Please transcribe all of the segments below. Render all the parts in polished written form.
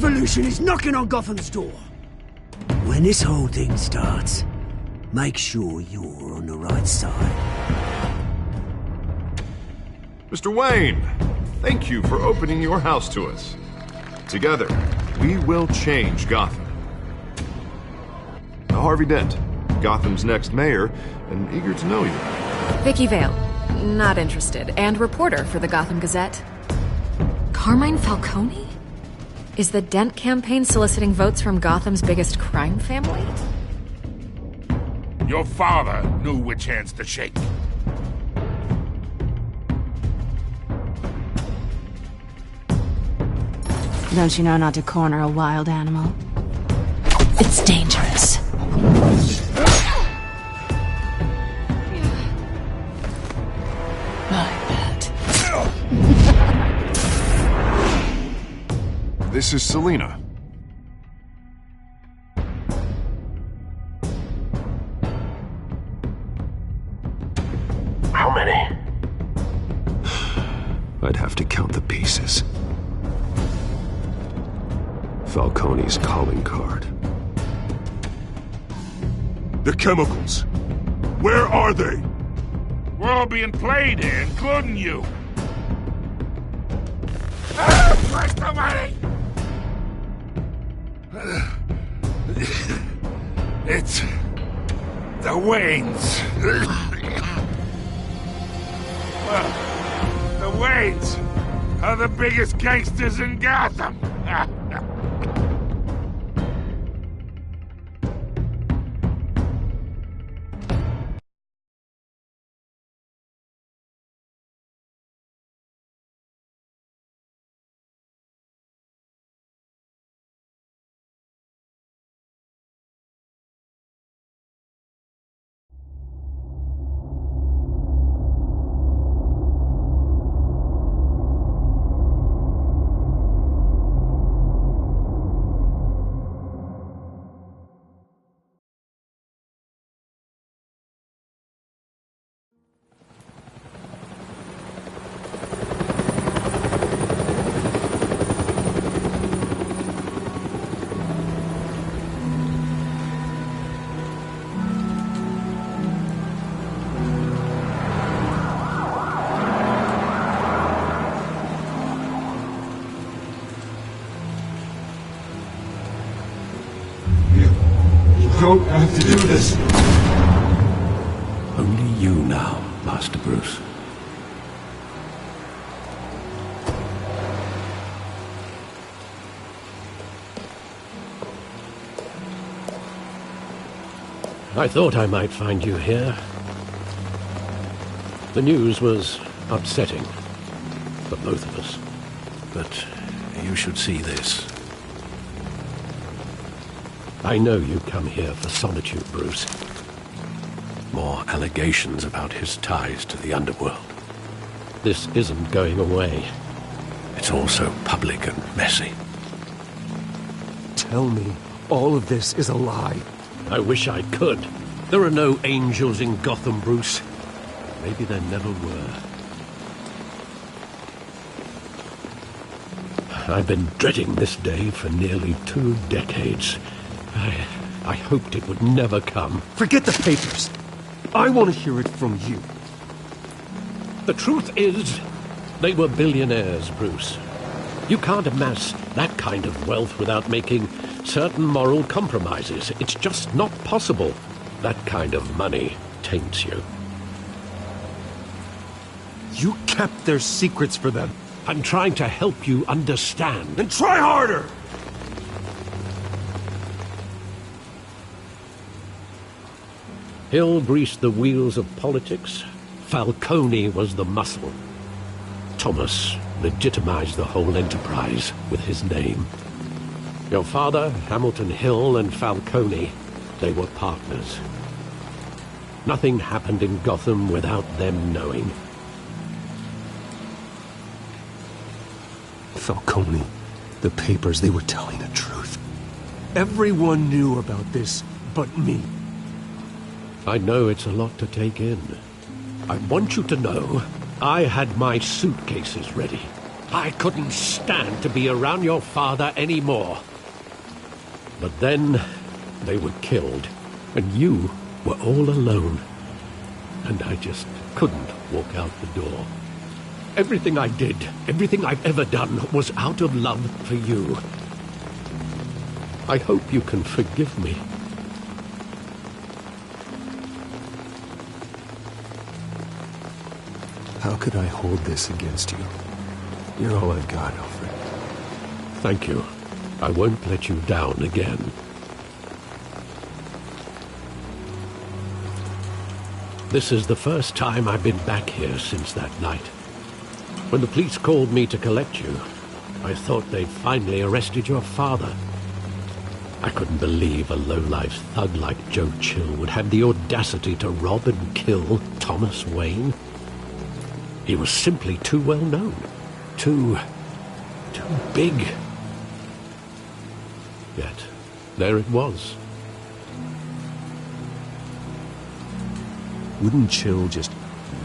revolution is knocking on Gotham's door. When this whole thing starts, make sure you're on the right side. Mr. Wayne, thank you for opening your house to us. Together, we will change Gotham. Now, Harvey Dent, Gotham's next mayor, and eager to know you. Vicky Vale, not interested, and reporter for the Gotham Gazette. Carmine Falcone? Is the Dent campaign soliciting votes from Gotham's biggest crime family? Your father knew which hands to shake. Don't you know not to corner a wild animal? It's dangerous. I bet. This is Selina. How many? I'd have to count the pieces. Falcone's calling card. The chemicals. Where are they? We're all being played here, including you. Where's the money? It's the Waynes. Well, the Waynes are the biggest gangsters in Gotham. Don't have to do this. Only you now, Master Bruce. I thought I might find you here. The news was upsetting for both of us. But you should see this. I know you come here for solitude, Bruce. More allegations about his ties to the underworld. This isn't going away. It's all so public and messy. Tell me all of this is a lie. I wish I could. There are no angels in Gotham, Bruce. Maybe there never were. I've been dreading this day for nearly 2 decades. I hoped it would never come. Forget the papers. I want to hear it from you. The truth is, they were billionaires, Bruce. You can't amass that kind of wealth without making certain moral compromises. It's just not possible. That kind of money taints you. You kept their secrets for them. I'm trying to help you understand. Then try harder! Hill greased the wheels of politics. Falcone was the muscle. Thomas legitimized the whole enterprise with his name. Your father, Hamilton Hill, and Falcone, they were partners. Nothing happened in Gotham without them knowing. Falcone, the papers, they were telling the truth. Everyone knew about this but me. I know it's a lot to take in. I want you to know I had my suitcases ready. I couldn't stand to be around your father anymore. But then they were killed, and you were all alone. And I just couldn't walk out the door. Everything I did, everything I've ever done, was out of love for you. I hope you can forgive me. How could I hold this against you? You're all I've got, Alfred. Thank you. I won't let you down again. This is the first time I've been back here since that night. When the police called me to collect you, I thought they'd finally arrested your father. I couldn't believe a low-life thug like Joe Chill would have the audacity to rob and kill Thomas Wayne. He was simply too well known. Too big. Yet, there it was. Wouldn't Chill just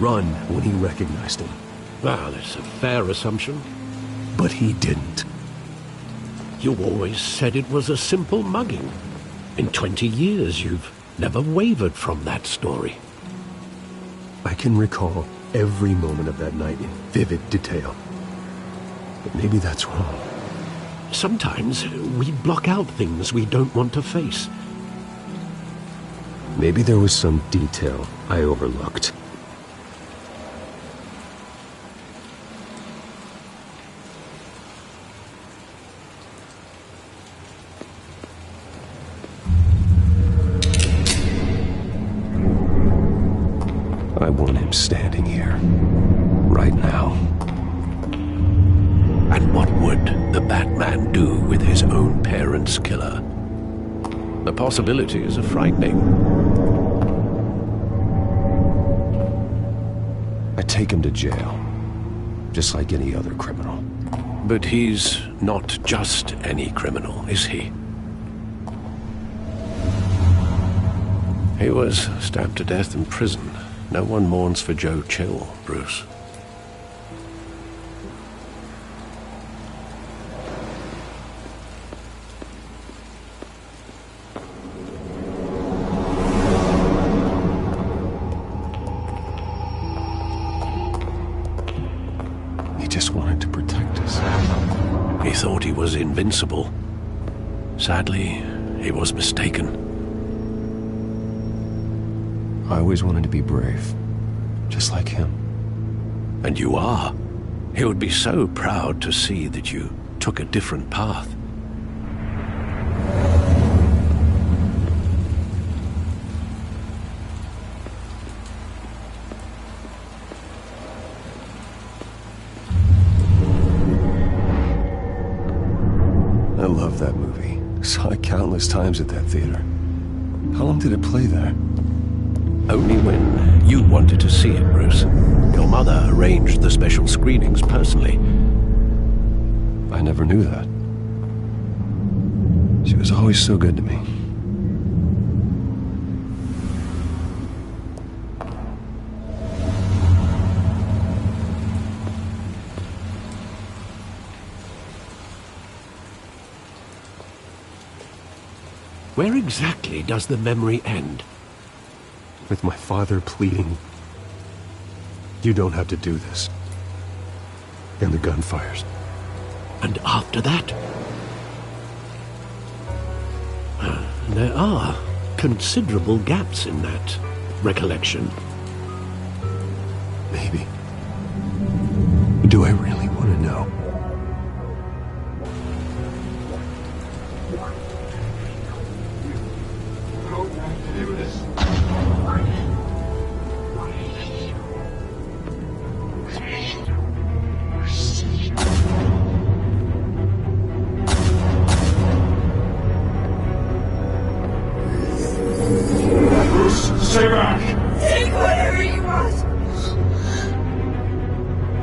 run when he recognized him? Well, that's a fair assumption. But he didn't. You always said it was a simple mugging. In 20 years, you've never wavered from that story. I can recall every moment of that night in vivid detail. But maybe that's wrong. Sometimes we block out things we don't want to face. Maybe there was some detail I overlooked. I want him standing here, right now. And what would the Batman do with his own parents' killer? The possibilities are frightening. I take him to jail, just like any other criminal. But he's not just any criminal, is he? He was stabbed to death in prison. No one mourns for Joe Chill, Bruce. He just wanted to protect us. He thought he was invincible. Sadly, he was mistaken. I always wanted to be brave, just like him. And you are. He would be so proud to see that you took a different path. I love that movie. Saw it countless times at that theater. How long did it play there? Only when you wanted to see it, Bruce. Your mother arranged the special screenings personally. I never knew that. She was always so good to me. Where exactly does the memory end? With my father pleading, "You don't have to do this." And the gun fires. And after that? There are considerable gaps in that recollection. Maybe. Do I really want to know? Stay back! Take whatever you want!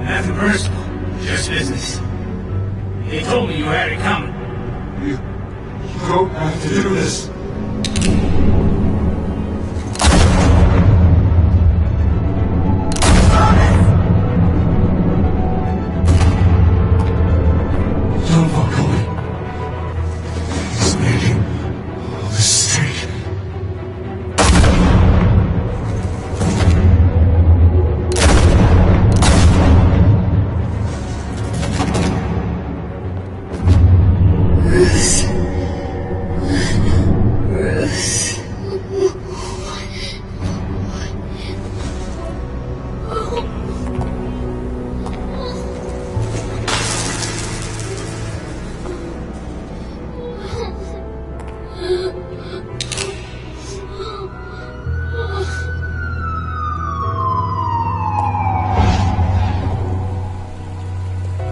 Nothing personal, just business. They told me you had it coming. You don't have to do this.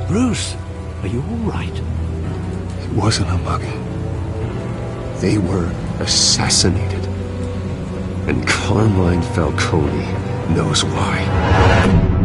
Bruce, are you all right? It wasn't a mugging. They were assassinated. And Carmine Falcone knows why.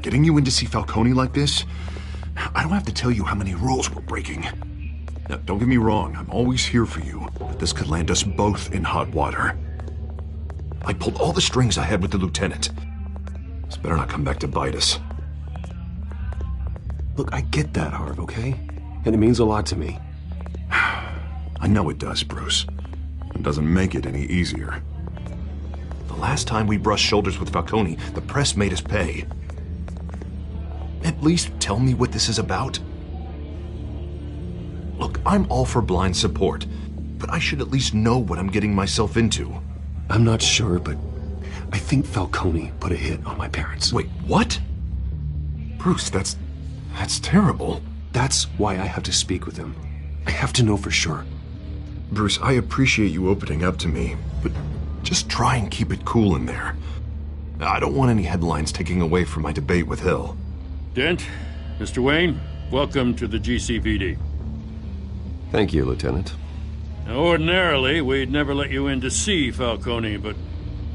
Getting you in to see Falcone like this? I don't have to tell you how many rules we're breaking. Now, don't get me wrong, I'm always here for you, but this could land us both in hot water. I pulled all the strings I had with the lieutenant. This better not come back to bite us. Look, I get that, Harv, okay? And it means a lot to me. I know it does, Bruce. It doesn't make it any easier. The last time we brushed shoulders with Falcone, the press made us pay. At least tell me what this is about. Look, I'm all for blind support, but I should at least know what I'm getting myself into. I'm not sure, but I think Falcone put a hit on my parents. Wait, what? Bruce, that's terrible. That's why I have to speak with him. I have to know for sure. Bruce, I appreciate you opening up to me, but just try and keep it cool in there. I don't want any headlines taking away from my debate with Hill. Dent, Mr. Wayne, welcome to the GCPD. Thank you, Lieutenant. Now, ordinarily, we'd never let you in to see Falcone, but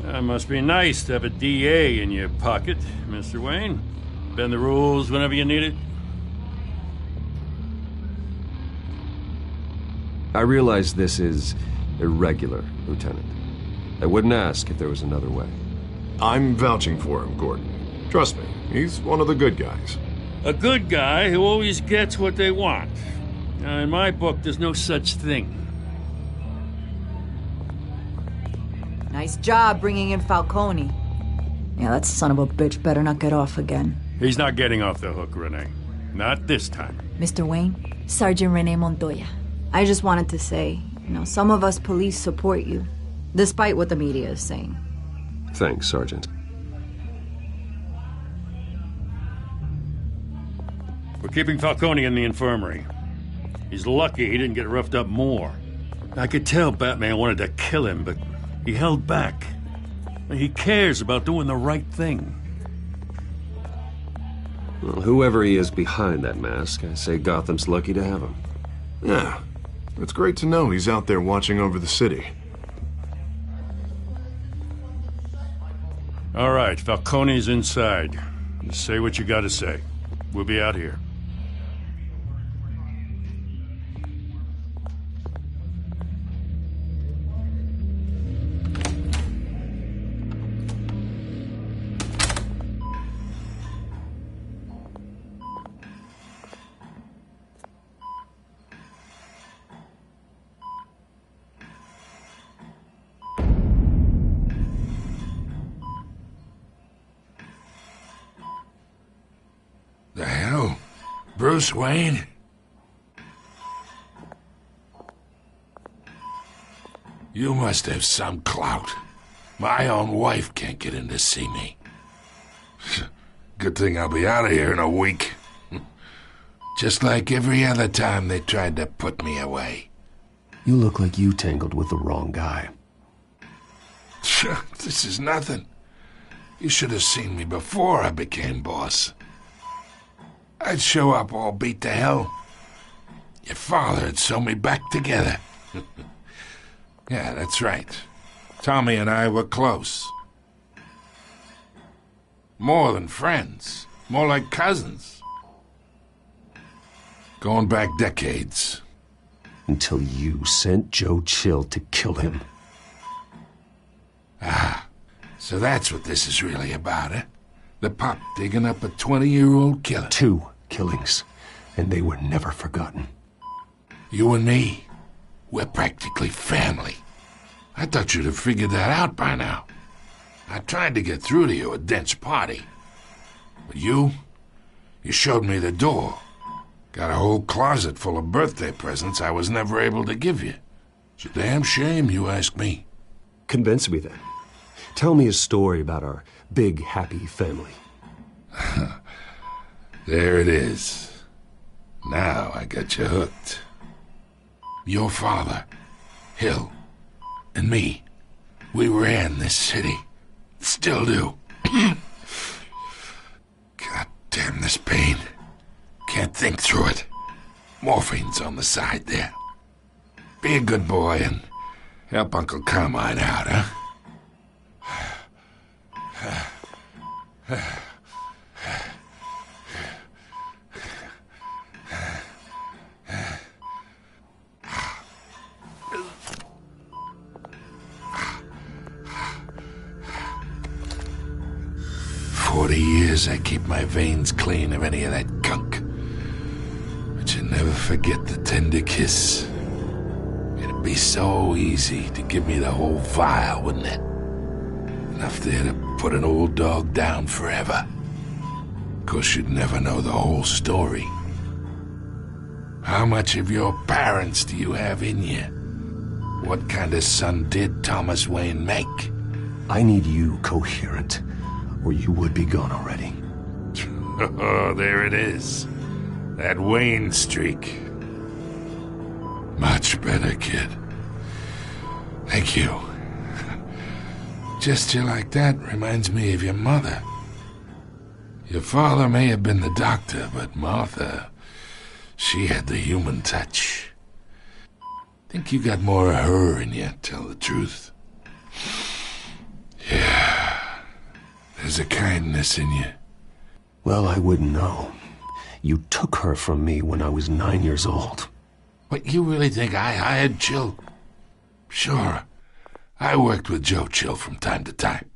it must be nice to have a DA in your pocket, Mr. Wayne. Bend the rules whenever you need it. I realize this is irregular, Lieutenant. I wouldn't ask if there was another way. I'm vouching for him, Gordon. Trust me, he's one of the good guys. A good guy who always gets what they want. Now, in my book, there's no such thing. Nice job bringing in Falcone. Yeah, that son of a bitch better not get off again. He's not getting off the hook, Renee. Not this time. Mr. Wayne, Sergeant Renee Montoya. I just wanted to say, some of us police support you, despite what the media is saying. Thanks, Sergeant. We're keeping Falcone in the infirmary. He's lucky he didn't get roughed up more. I could tell Batman wanted to kill him, but he held back. He cares about doing the right thing. Well, whoever he is behind that mask, I say Gotham's lucky to have him. Yeah, it's great to know he's out there watching over the city. All right, Falcone's inside. Just say what you gotta say. We'll be out here. The hell? Bruce Wayne? You must have some clout. My own wife can't get in to see me. Good thing I'll be out of here in a week. Just like every other time they tried to put me away. You look like you tangled with the wrong guy. This is nothing. You should have seen me before I became boss. I'd show up all beat to hell. Your father'd sew me back together. Yeah, that's right. Tommy and I were close. More than friends. More like cousins. Going back decades. until you sent Joe Chill to kill him. Ah, so that's what this is really about, eh? The pup digging up a 20-year-old killer. 2 killings, and they were never forgotten. You and me, we're practically family. I thought you'd have figured that out by now. I tried to get through to you at Dent's party. But you showed me the door. Got a whole closet full of birthday presents I was never able to give you. It's a damn shame, you ask me. Convince me then. Tell me a story about our big, happy family. There it is. Now I got you hooked. Your father, Hill, and me, we ran this city. Still do. God damn this pain. Can't think through it. Morphine's on the side there. Be a good boy and help Uncle Carmine out, huh? 40 years I keep my veins clean of any of that gunk. But you never forget the tender kiss. It'd be so easy to give me the whole vial, wouldn't it? Enough there to put an old dog down forever. Of course, you'd never know the whole story. How much of your parents do you have in you? What kind of son did Thomas Wayne make? I need you coherent, or you would be gone already. Oh, there it is. That Wayne streak. Much better, kid. Thank you. Gesture like that reminds me of your mother. Your father may have been the doctor, but Martha, she had the human touch. Think you got more of her in you, tell the truth. Yeah, there's a kindness in you. Well, I wouldn't know. You took her from me when I was 9 years old. What, you really think I hired Chill? Sure. I worked with Joe Chill from time to time.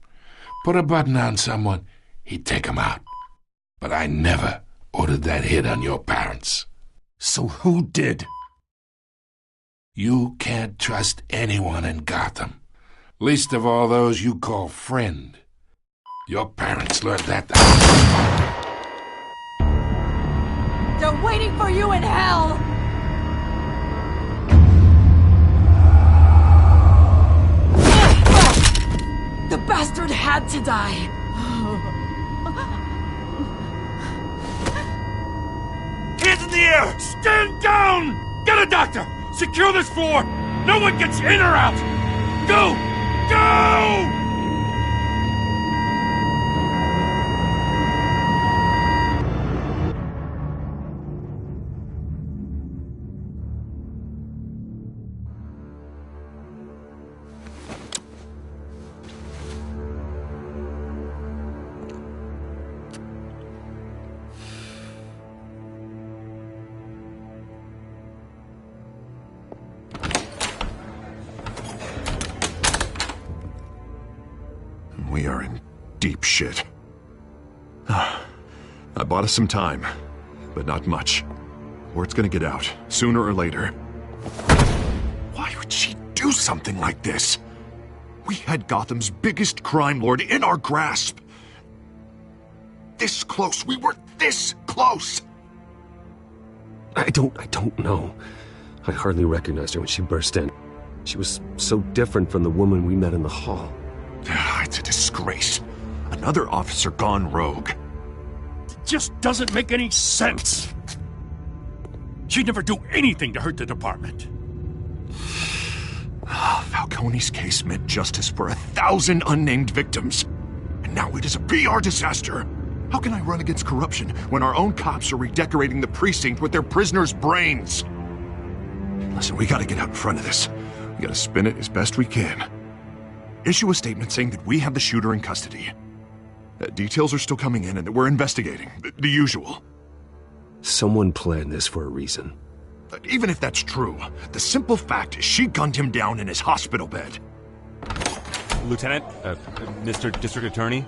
Put a button on someone, he'd take him out. But I never ordered that hit on your parents. So who did? You can't trust anyone in Gotham. Least of all those you call friend. Your parents learned that. They're waiting for you in hell! The bastard had to die! Hands in the air! Stand down! Get a doctor! Secure this floor! No one gets in or out! Go! Go! We are in deep shit. I bought us some time, but not much. Word's gonna get out, sooner or later. Why would she do something like this? We had Gotham's biggest crime lord in our grasp. This close. We were this close. I don't know. I hardly recognized her when she burst in. She was so different from the woman we met in the hall. It's a disgrace. Another officer gone rogue. It just doesn't make any sense. She'd never do anything to hurt the department. Falcone's case meant justice for 1,000 unnamed victims. And now it is a PR disaster. How can I run against corruption when our own cops are redecorating the precinct with their prisoners' brains? Listen, we gotta get out in front of this. We gotta spin it as best we can. Issue a statement saying that we have the shooter in custody. Details are still coming in and that we're investigating. The usual. Someone planned this for a reason. Even if that's true, the simple fact is she gunned him down in his hospital bed. Lieutenant, Mr. District Attorney,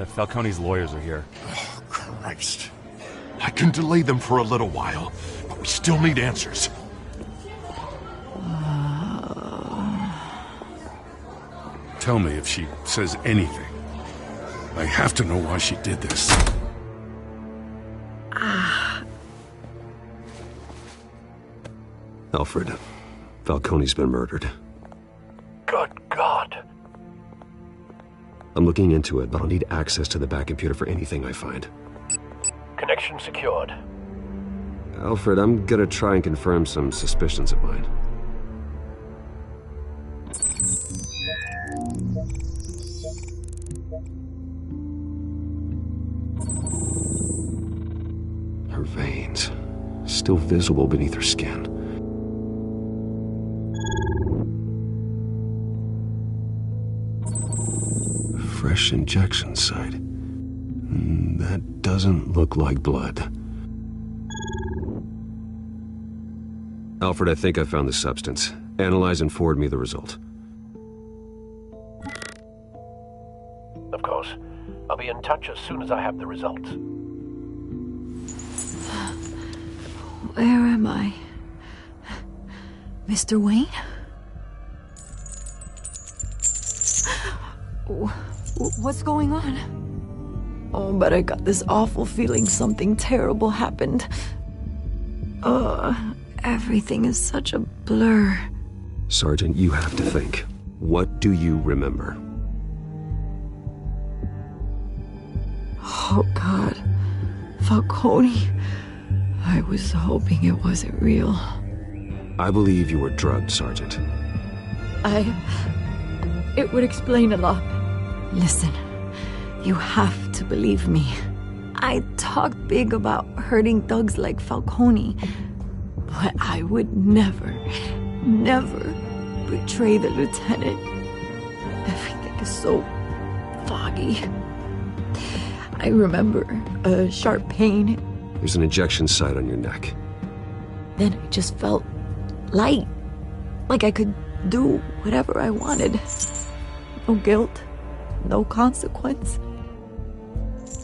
Falcone's lawyers are here. Oh, Christ. I can delay them for a little while, but we still need answers. Tell me if she says anything. I have to know why she did this. Alfred, Falcone's been murdered. Good God. I'm looking into it, but I'll need access to the back computer for anything I find. Connection secured. Alfred, I'm gonna try and confirm some suspicions of mine. Her veins, still visible beneath her skin. Fresh injection site. That doesn't look like blood. Alfred, I think I found the substance. Analyze and forward me the result. Of course. I'll be in touch as soon as I have the results. Where am I? Mr. Wayne? What's going on? Oh, but I got this awful feeling something terrible happened. Everything is such a blur. Sergeant, you have to think. What do you remember? Oh, God. Falcone. I was hoping it wasn't real. I believe you were drugged, Sergeant. It would explain a lot. Listen, you have to believe me. I talked big about hurting thugs like Falcone, but I would never betray the lieutenant. Everything is so foggy. I remember a sharp pain. There's an injection site on your neck. Then I just felt light, like I could do whatever I wanted. No guilt, no consequence.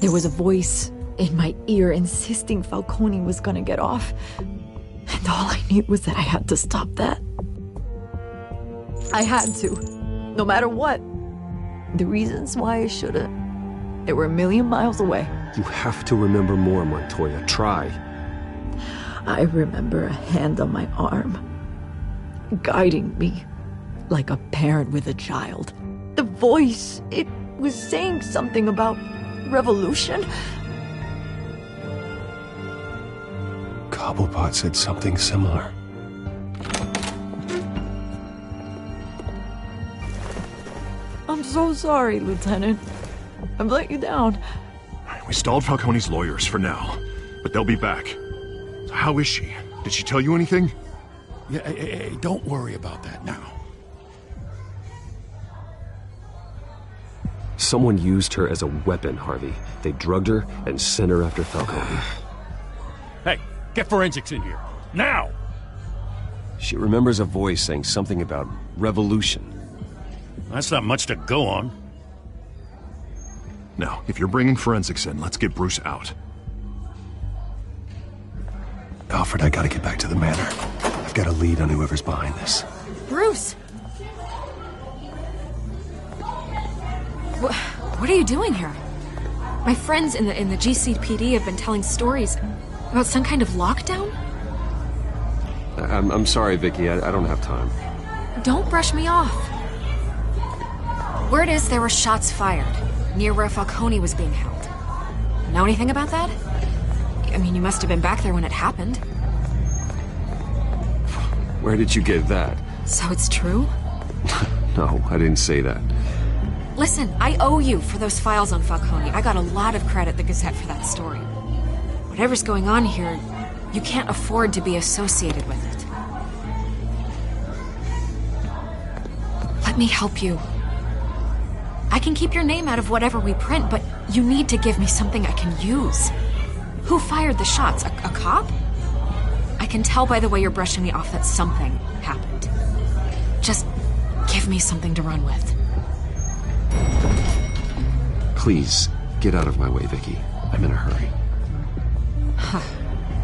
There was a voice in my ear insisting Falcone was gonna get off. And all I knew was that I had to stop that. I had to, no matter what. The reasons why I should've, they were a million miles away. You have to remember more, Montoya. Try. I remember a hand on my arm, guiding me like a parent with a child. The voice, it was saying something about revolution. Cobblepot said something similar. I'm so sorry, Lieutenant. I've let you down. We stalled Falcone's lawyers for now, but they'll be back. So how is she? Did she tell you anything? Yeah, hey, don't worry about that now. Someone used her as a weapon, Harvey. They drugged her and sent her after Falcone. Hey, get forensics in here. Now! She remembers a voice saying something about revolution. That's not much to go on. Now, if you're bringing forensics in, let's get Bruce out. Alfred, I gotta get back to the manor. I've got a lead on whoever's behind this. Bruce! What are you doing here? My friends in the GCPD have been telling stories about some kind of lockdown? I'm sorry, Vicky. I don't have time. Don't brush me off. Word is there were shots fired near where Falcone was being held. Know anything about that? I mean, you must have been back there when it happened. Where did you get that? So it's true? No, I didn't say that. Listen, I owe you for those files on Falcone. I got a lot of credit at the Gazette for that story. Whatever's going on here, you can't afford to be associated with it. Let me help you. I can keep your name out of whatever we print, but you need to give me something I can use. Who fired the shots? A cop? I can tell by the way you're brushing me off that something happened. Just give me something to run with. Please, get out of my way, Vicky. I'm in a hurry. Huh.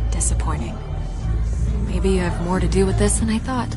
Disappointing. Maybe you have more to do with this than I thought.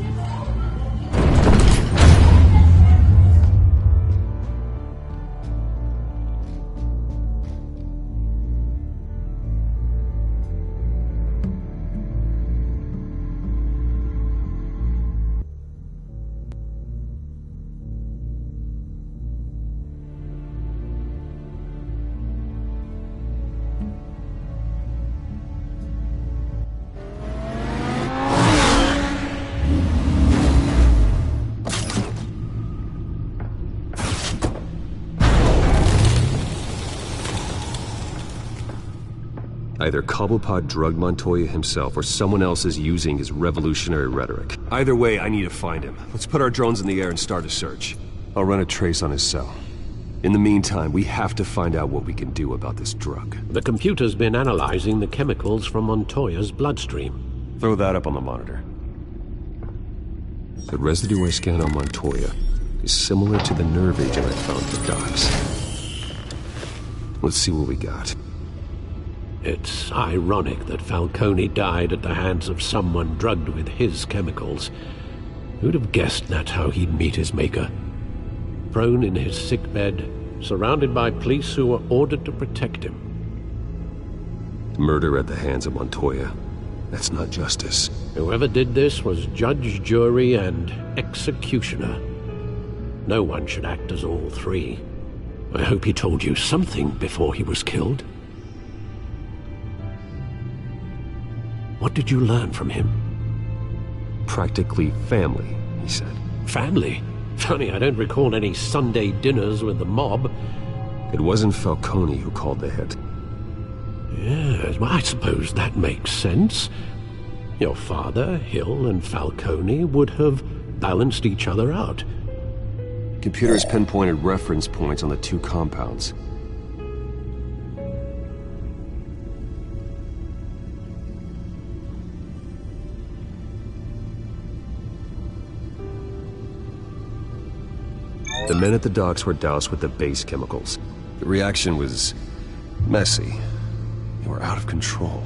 Either Cobblepot drugged Montoya himself, or someone else is using his revolutionary rhetoric. Either way, I need to find him. Let's put our drones in the air and start a search. I'll run a trace on his cell. In the meantime, we have to find out what we can do about this drug. The computer's been analyzing the chemicals from Montoya's bloodstream. Throw that up on the monitor. The residue I scanned on Montoya is similar to the nerve agent I found at the docks. Let's see what we got. It's ironic that Falcone died at the hands of someone drugged with his chemicals. Who'd have guessed that's how he'd meet his maker? Prone in his sickbed, surrounded by police who were ordered to protect him. Murder at the hands of Montoya. That's not justice. Whoever did this was judge, jury, and executioner. No one should act as all three. I hope he told you something before he was killed. What did you learn from him? Practically family, he said. Family? Funny, I don't recall any Sunday dinners with the mob. It wasn't Falcone who called the hit. Yes, well, I suppose that makes sense. Your father, Hill, and Falcone would have balanced each other out. Computers pinpointed reference points on the two compounds. The men at the docks were doused with the base chemicals. The reaction was messy. They were out of control.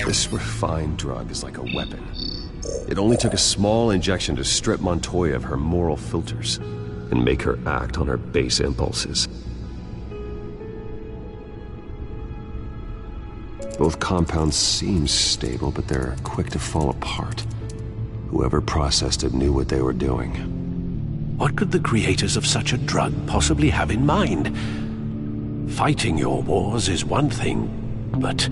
This refined drug is like a weapon. It only took a small injection to strip Montoya of her moral filters and make her act on her base impulses. Both compounds seem stable, but they're quick to fall apart. Whoever processed it knew what they were doing. What could the creators of such a drug possibly have in mind? Fighting your wars is one thing, but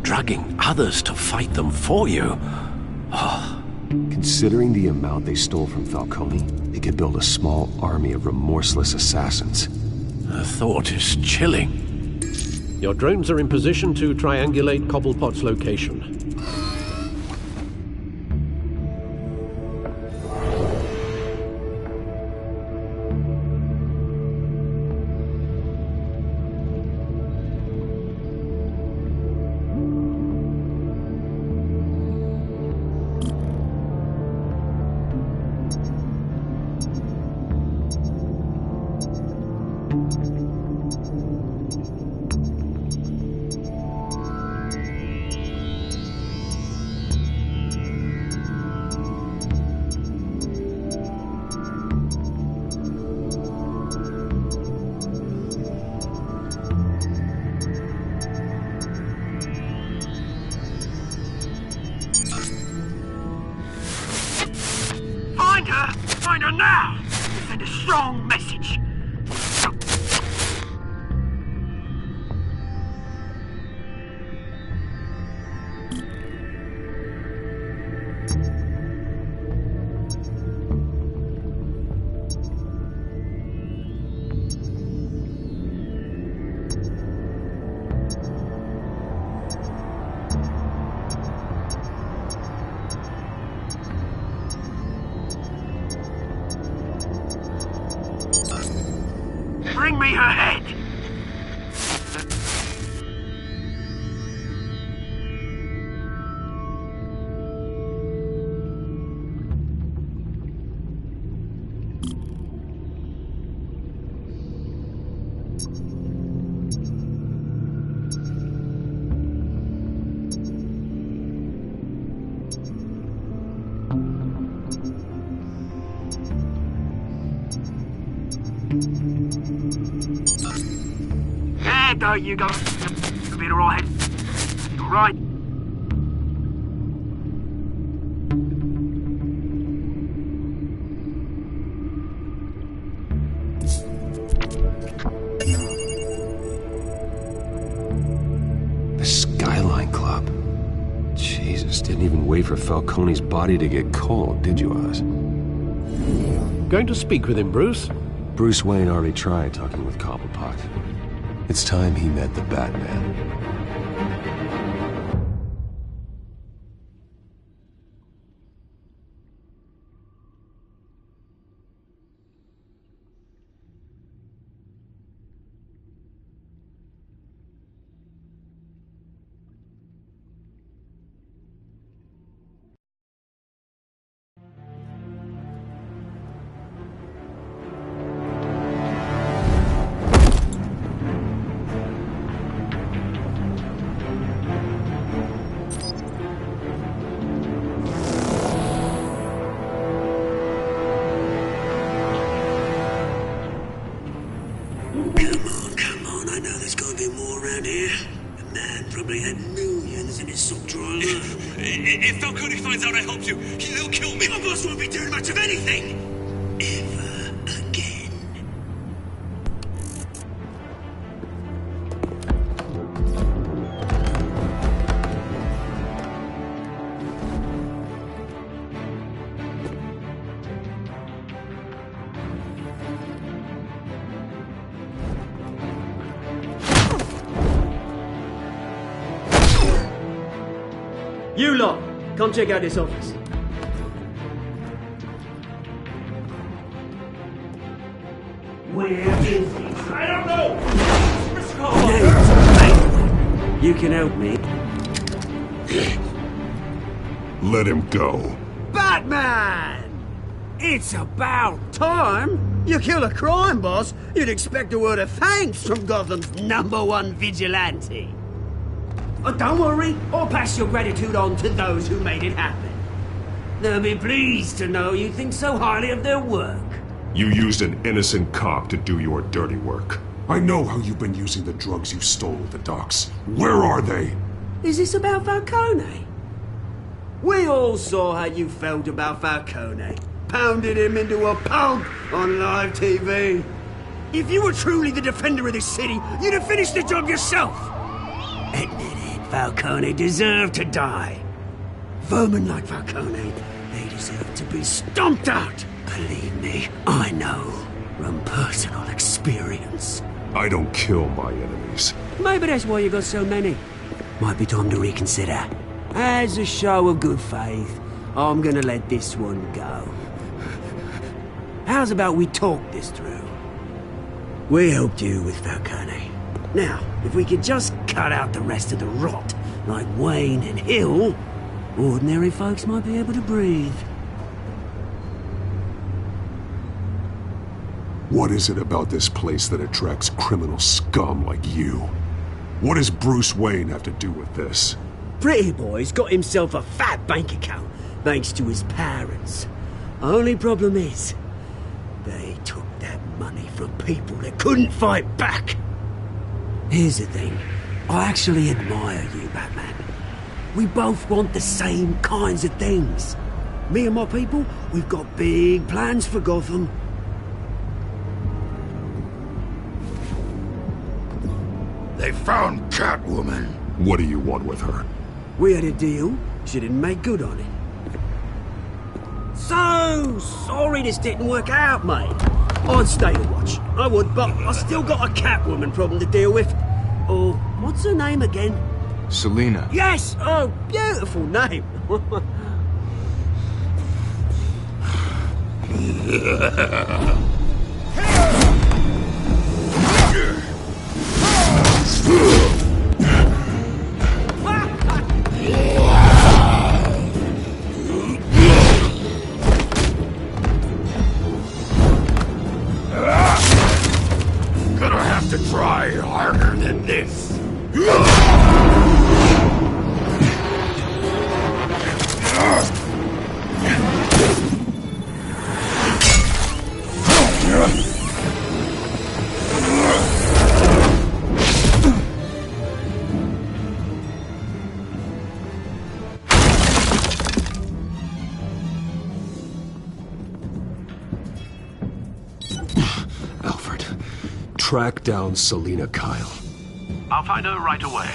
drugging others to fight them for you? Oh. Considering the amount they stole from Falcone, they could build a small army of remorseless assassins. The thought is chilling. Your drones are in position to triangulate Cobblepot's location. Find her now! Send a strong message! Yeah, don't you go. You'll be alright. You're right. The Skyline Club. Jesus, didn't even wait for Falcone's body to get cold, did you, Oz? Going to speak with him, Bruce? Bruce Wayne already tried talking with Cobblepot. It's time he met the Batman. If Falcone finds out I helped you, he'll kill me. My boss won't be doing much of anything. Ever again. You lot, come check out this office. Where is he? I don't know. You can help me. Let him go. Batman! It's about time. You kill a crime boss, you'd expect a word of thanks from Gotham's #1 vigilante. Oh, don't worry, I'll pass your gratitude on to those who made it happen. They'll be pleased to know you think so highly of their work. You used an innocent cop to do your dirty work. I know how you've been using the drugs you stole at the docks. Where are they? Is this about Falcone? We all saw how you felt about Falcone. Pounded him into a pulp on live TV. If you were truly the defender of this city, you'd have finished the job yourself. Admit it, Falcone deserved to die. Vermin like Falcone, they deserve to be stomped out. Believe me, I know from personal experience. I don't kill my enemies. Maybe that's why you got so many. Might be time to reconsider. As a show of good faith, I'm gonna let this one go. How's about we talk this through? We helped you with Falcone. Now, if we could just cut out the rest of the rot, like Wayne and Hill, ordinary folks might be able to breathe. What is it about this place that attracts criminal scum like you? What does Bruce Wayne have to do with this? Pretty Boy's got himself a fat bank account, thanks to his parents. Only problem is, they took that money from people that couldn't fight back. Here's the thing. I actually admire you, Batman. We both want the same kinds of things. Me and my people, we've got big plans for Gotham. They found Catwoman. What do you want with her? We had a deal. She didn't make good on it. So sorry this didn't work out, mate. I'd stay to watch. I would, but I still got a Catwoman problem to deal with. Oh, what's her name again? Selina. Yes! Oh, beautiful name. Gonna have to try harder than this. track down Selina Kyle. I'll find her right away.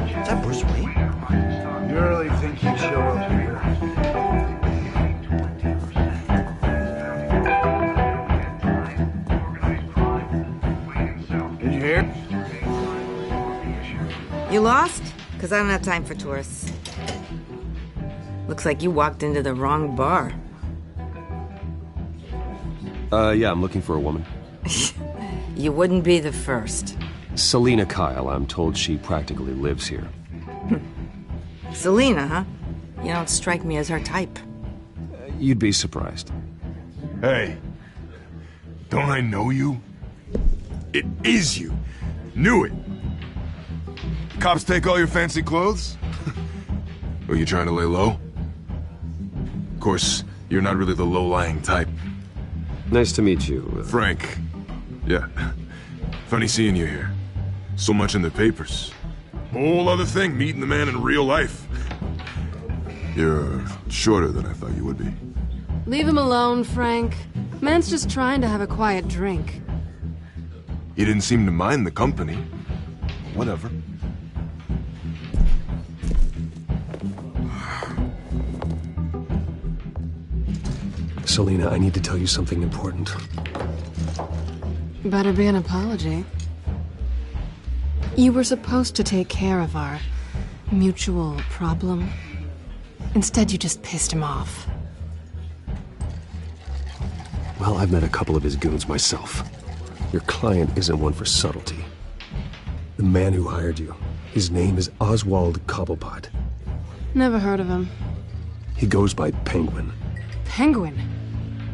Is that Bruce Wayne? You really think he'd show up here? Did you hear? You lost? Because I don't have time for tourists. Looks like you walked into the wrong bar. Yeah, I'm looking for a woman. You wouldn't be the first. Selina Kyle, I'm told she practically lives here. Selina, huh? You don't strike me as her type. You'd be surprised. Hey, don't I know you? It is you. Knew it. Cops take all your fancy clothes? Are you trying to lay low? Of course, you're not really the low-lying type. Nice to meet you. Frank. Yeah. Funny seeing you here. So much in the papers. Whole other thing, meeting the man in real life. You're shorter than I thought you would be. Leave him alone, Frank. Man's just trying to have a quiet drink. He didn't seem to mind the company. Whatever. Selina, I need to tell you something important. Better be an apology. You were supposed to take care of our mutual problem. Instead, you just pissed him off. Well, I've met a couple of his goons myself. Your client isn't one for subtlety. The man who hired you, his name is Oswald Cobblepot. Never heard of him. He goes by Penguin. Penguin?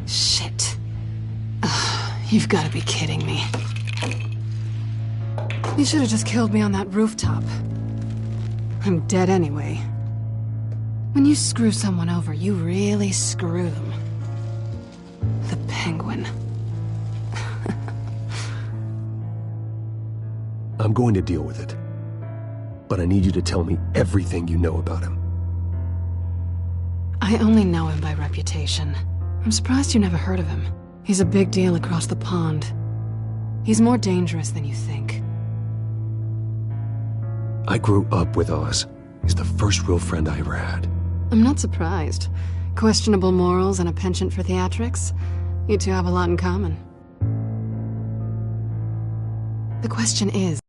Shit. Ugh, you've got to be kidding me. You should have just killed me on that rooftop. I'm dead anyway. When you screw someone over, you really screw them. The Penguin. I'm going to deal with it. But I need you to tell me everything you know about him. I only know him by reputation. I'm surprised you never heard of him. He's a big deal across the pond. He's more dangerous than you think. I grew up with Oz. He's the first real friend I ever had. I'm not surprised. Questionable morals and a penchant for theatrics. You two have a lot in common. The question is,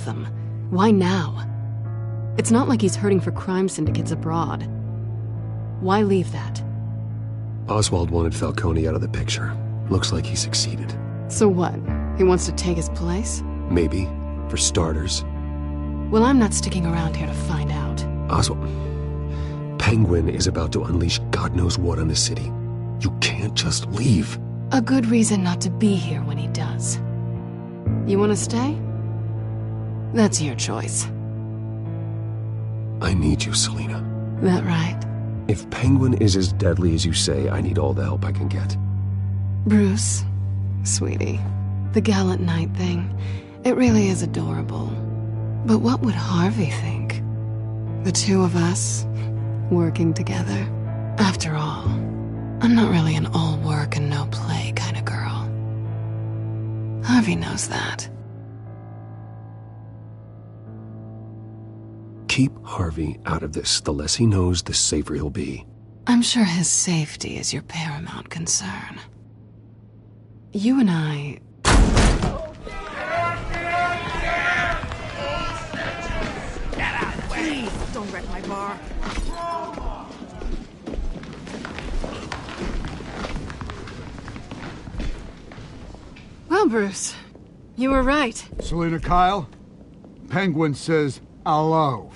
Gotham. Why now? It's not like he's hurting for crime syndicates abroad. Why leave that? Oswald wanted Falcone out of the picture. Looks like he succeeded. So what? He wants to take his place? Maybe, for starters. Well, I'm not sticking around here to find out. Oswald... Penguin is about to unleash God knows what on the city. You can't just leave. A good reason not to be here when he does. You want to stay? That's your choice. I need you, Selina. That right? If Penguin is as deadly as you say, I need all the help I can get. Bruce, sweetie, the gallant knight thing, it really is adorable. But what would Harvey think? The two of us, working together. After all, I'm not really an all work and no play kind of girl. Harvey knows that. Keep Harvey out of this. The less he knows, the safer he'll be. I'm sure his safety is your paramount concern. You and I... Please, don't wreck my bar. Well, Bruce, you were right. Selina Kyle, Penguin says hello.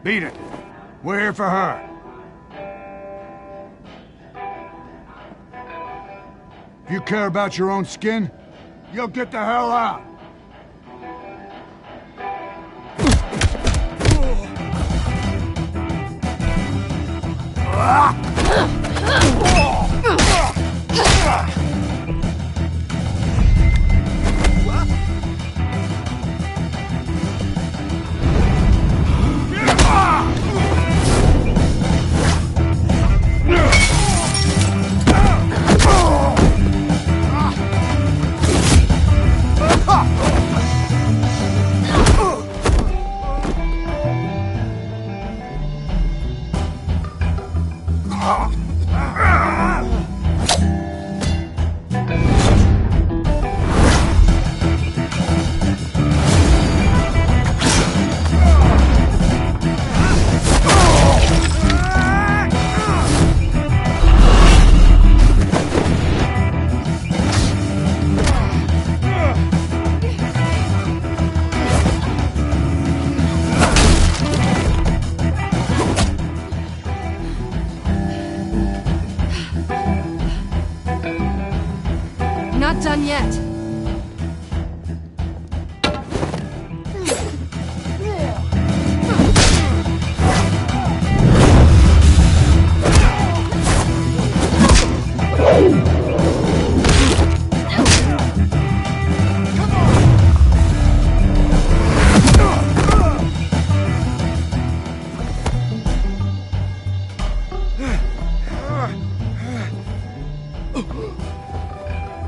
Beat it. We're here for her. If you care about your own skin, you'll get the hell out. Not done yet.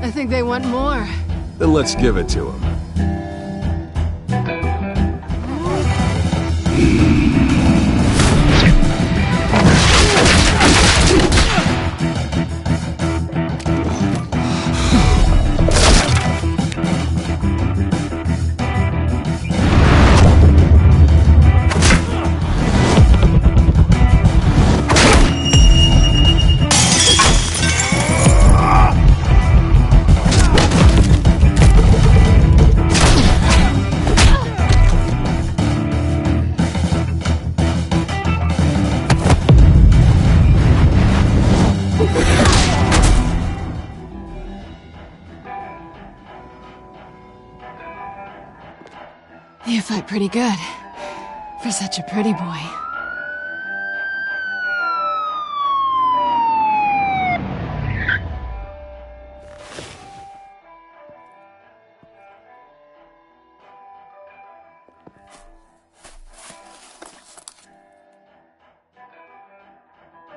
I think they want more. Then let's give it to them. You fight pretty good. For such a pretty boy.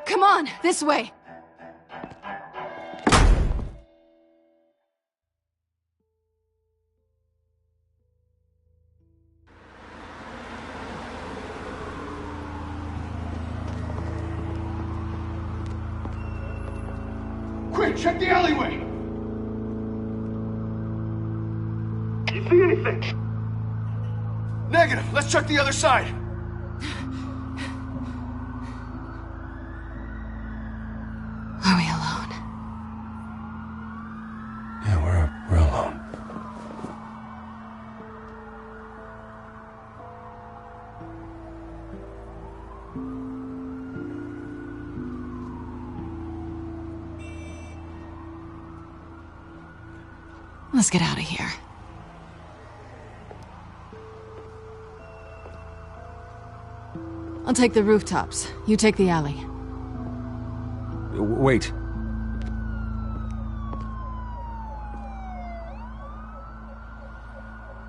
Come on, this way! Hey, check the alleyway! You see anything? Negative. Let's check the other side. Are we alone? Yeah, we're alone. Let's get out of here. I'll take the rooftops. You take the alley. Wait.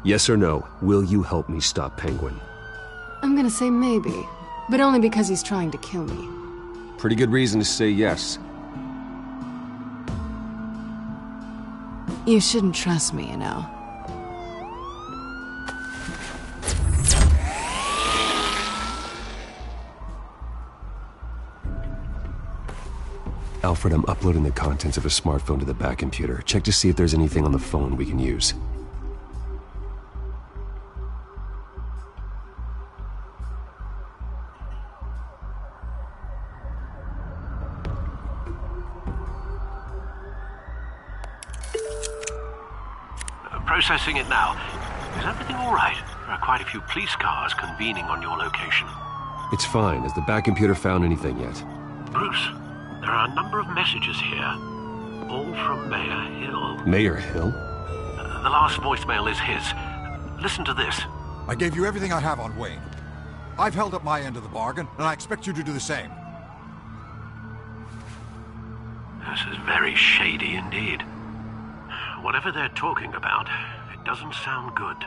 Yes or no, will you help me stop Penguin? I'm gonna say maybe, but only because he's trying to kill me. Pretty good reason to say yes. You shouldn't trust me, you know. Alfred, I'm uploading the contents of a smartphone to the back computer. Check to see if there's anything on the phone we can use. Processing it now. Is everything all right? There are quite a few police cars convening on your location. It's fine. Has the back computer found anything yet? Bruce, there are a number of messages here, all from Mayor Hill. Mayor Hill? The last voicemail is his. Listen to this. I gave you everything I have on Wayne. I've held up my end of the bargain, and I expect you to do the same. This is very shady indeed. Whatever they're talking about, it doesn't sound good.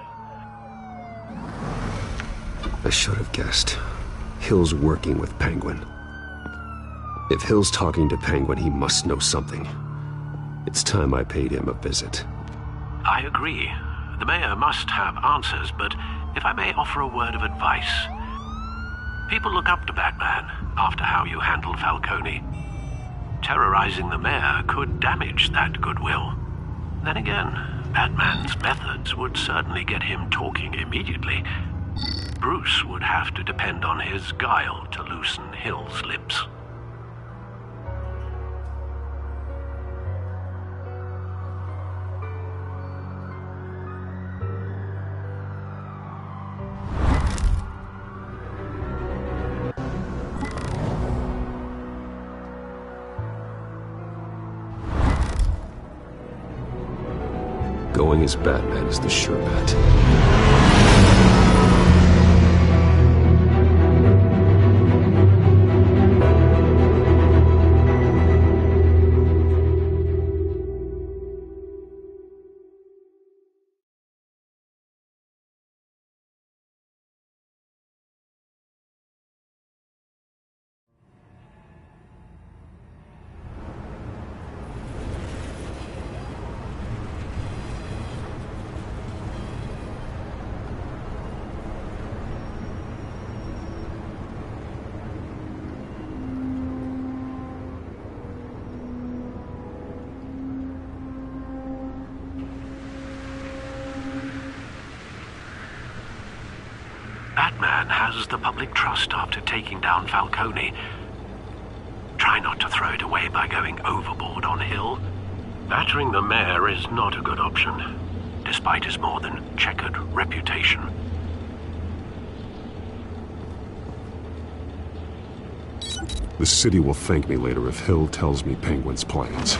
I should have guessed. Hill's working with Penguin. If Hill's talking to Penguin, he must know something. It's time I paid him a visit. I agree. The mayor must have answers, but if I may offer a word of advice. People look up to Batman after how you handled Falcone. Terrorizing the mayor could damage that goodwill. Then again, Batman's methods would certainly get him talking immediately. Bruce would have to depend on his guile to loosen Hill's lips. Going as Batman is the sure bet. Batman has the public trust after taking down Falcone. Try not to throw it away by going overboard on Hill. Battering the mayor is not a good option, despite his more than checkered reputation. The city will thank me later if Hill tells me Penguin's plans.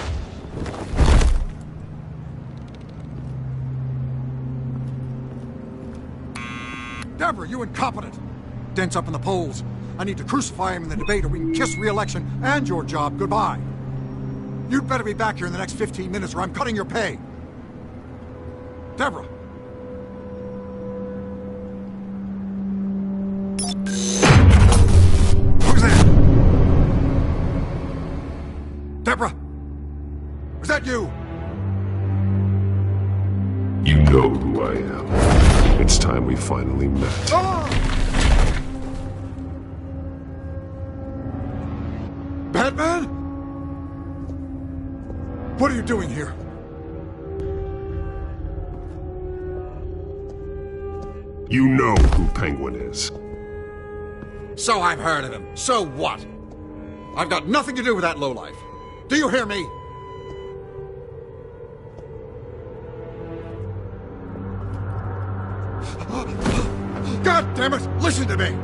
Deborah, you incompetent! Dents up in the polls. I need to crucify him in the debate or we can kiss re-election and your job goodbye. You'd better be back here in the next 15 minutes or I'm cutting your pay. Deborah! Who's there? Deborah! Was that you? You know who I am. It's time we finally met. Batman? are you doing here? You know who Penguin is. So I've heard of him. So what? I've got nothing to do with that lowlife. Do you hear me? God damn it! Listen to me!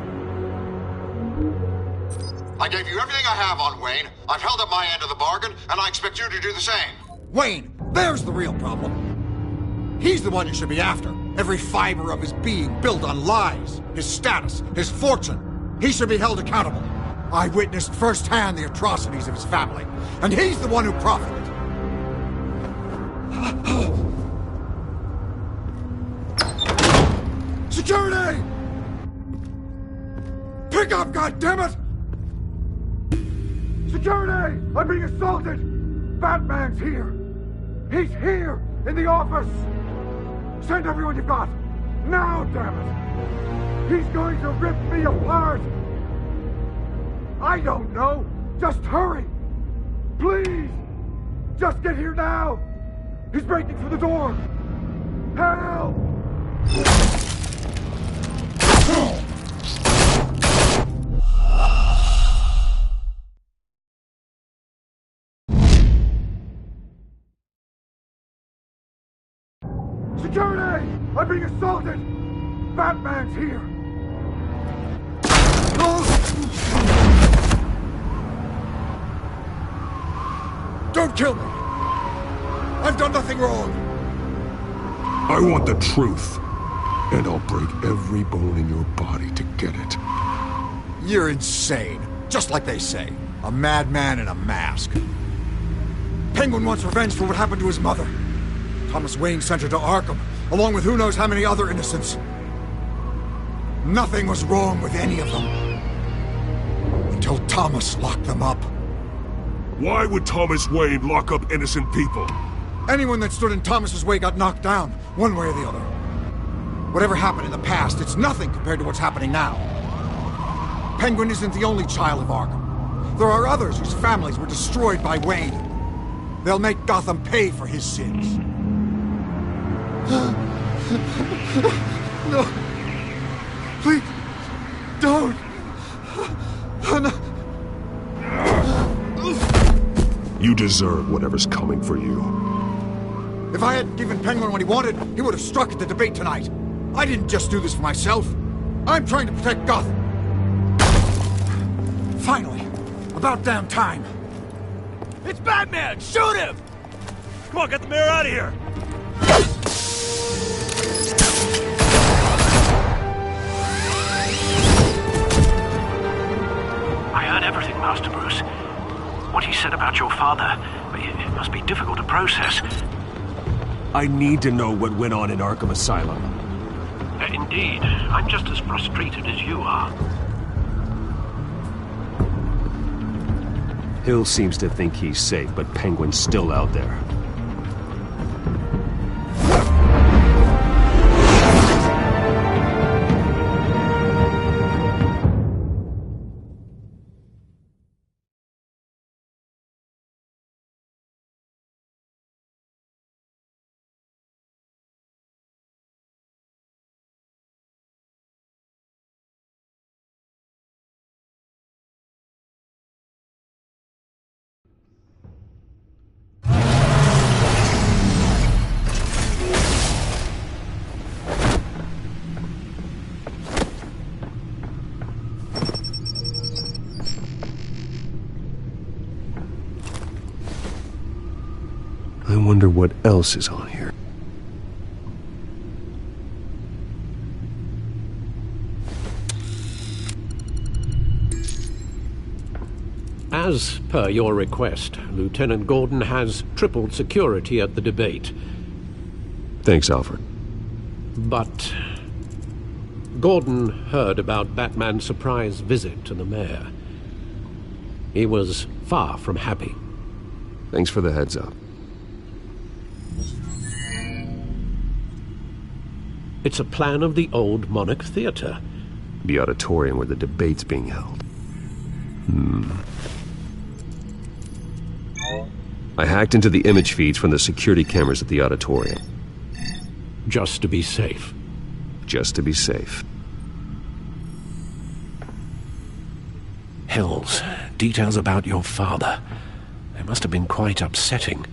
I gave you everything I have on Wayne. I've held up my end of the bargain, and I expect you to do the same. Wayne, there's the real problem. He's the one you should be after. Every fiber of his being built on lies, his status, his fortune. He should be held accountable. I witnessed firsthand the atrocities of his family, and he's the one who profited. Security! Pick up, goddammit! Security! I'm being assaulted! Batman's here! He's here! In the office! Send everyone you've got! Now, damn it! He's going to rip me apart! I don't know! Just hurry! Please! Just get here now! He's breaking through the door! Help! Security! I'm being assaulted! Batman's here! Don't kill me! I've done nothing wrong! I want the truth, and I'll break every bone in your body to get it. You're insane. Just like they say. A madman in a mask. Penguin wants revenge for what happened to his mother. Thomas Wayne sent her to Arkham, along with who knows how many other innocents. Nothing was wrong with any of them. Until Thomas locked them up. Why would Thomas Wayne lock up innocent people? Anyone that stood in Thomas's way got knocked down, one way or the other. Whatever happened in the past, it's nothing compared to what's happening now. Penguin isn't the only child of Arkham. There are others whose families were destroyed by Wayne. They'll make Gotham pay for his sins. No. Please, don't. No. You deserve whatever's coming for you. If I hadn't given Penguin what he wanted, he would have struck at the debate tonight. I didn't just do this for myself. I'm trying to protect Gotham. Finally. About damn time. It's Batman! Shoot him! Come on, get the mayor out of here! I heard everything, Master Bruce. What he said about your father, it must be difficult to process. I need to know what went on in Arkham Asylum. Indeed. I'm just as frustrated as you are. Hill seems to think he's safe, but Penguin's still out there. I wonder what else is on here. As per your request, Lieutenant Gordon has tripled security at the debate. Thanks, Alfred. But Gordon heard about Batman's surprise visit to the mayor. He was far from happy. Thanks for the heads up. It's a plan of the old Monarch Theater. The auditorium where the debate's being held. I hacked into the image feeds from the security cameras at the auditorium. Just to be safe. Just to be safe. Hells, details about your father. They must have been quite upsetting.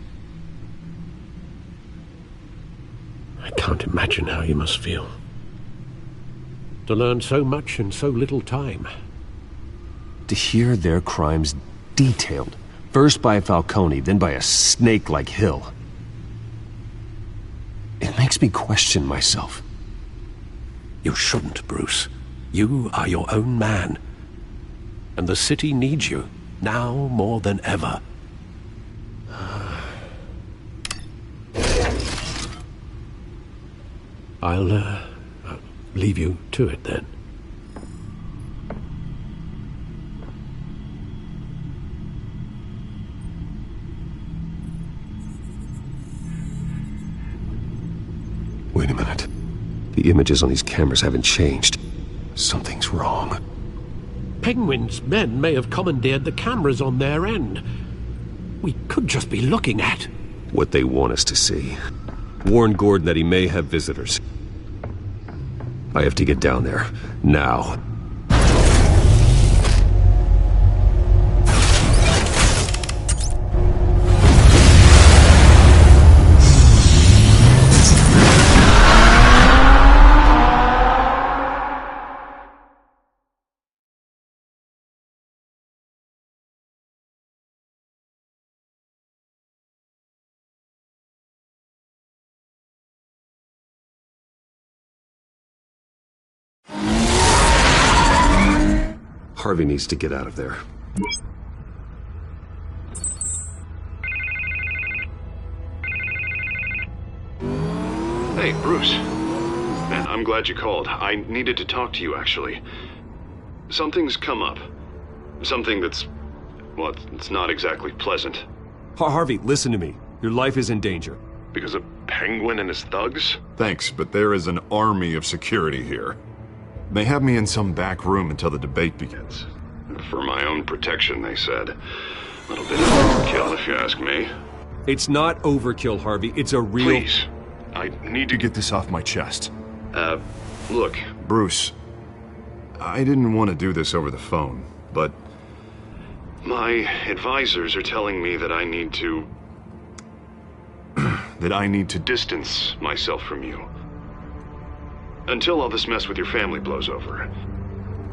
I can't imagine how you must feel. To learn so much in so little time. To hear their crimes detailed, first by Falcone, then by a snake like Hill. It makes me question myself. You shouldn't, Bruce. You are your own man. And the city needs you, now more than ever. I'll leave you to it then. Wait a minute. The images on these cameras haven't changed. Something's wrong. Penguin's men may have commandeered the cameras on their end. We could just be looking at what they want us to see. Warn Gordon that he may have visitors. I have to get down there. Now. Harvey needs to get out of there. Hey, Bruce. Man, I'm glad you called. I needed to talk to you, actually. Something's come up. Something that's... well, it's not exactly pleasant. Harvey, listen to me. Your life is in danger. Because of Penguin and his thugs? Thanks, but there is an army of security here. They have me in some back room until the debate begins. For my own protection, they said. A little bit of overkill, if you ask me. It's not overkill, Harvey. It's a real... Please. I need to get this off my chest. Look. Bruce, I didn't want to do this over the phone, but... my advisors are telling me that I need to... that I need to distance myself from you. Until all this mess with your family blows over.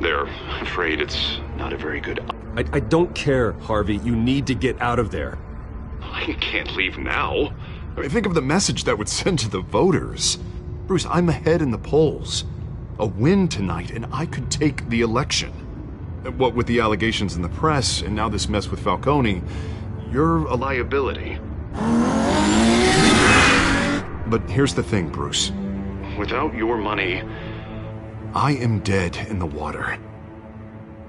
They're afraid it's not a very good... I don't care, Harvey. You need to get out of there. I can't leave now. I mean, think of the message that would send to the voters. Bruce, I'm ahead in the polls. A win tonight, and I could take the election. What with the allegations in the press, and now this mess with Falcone, you're a liability. But here's the thing, Bruce. Without your money, I am dead in the water.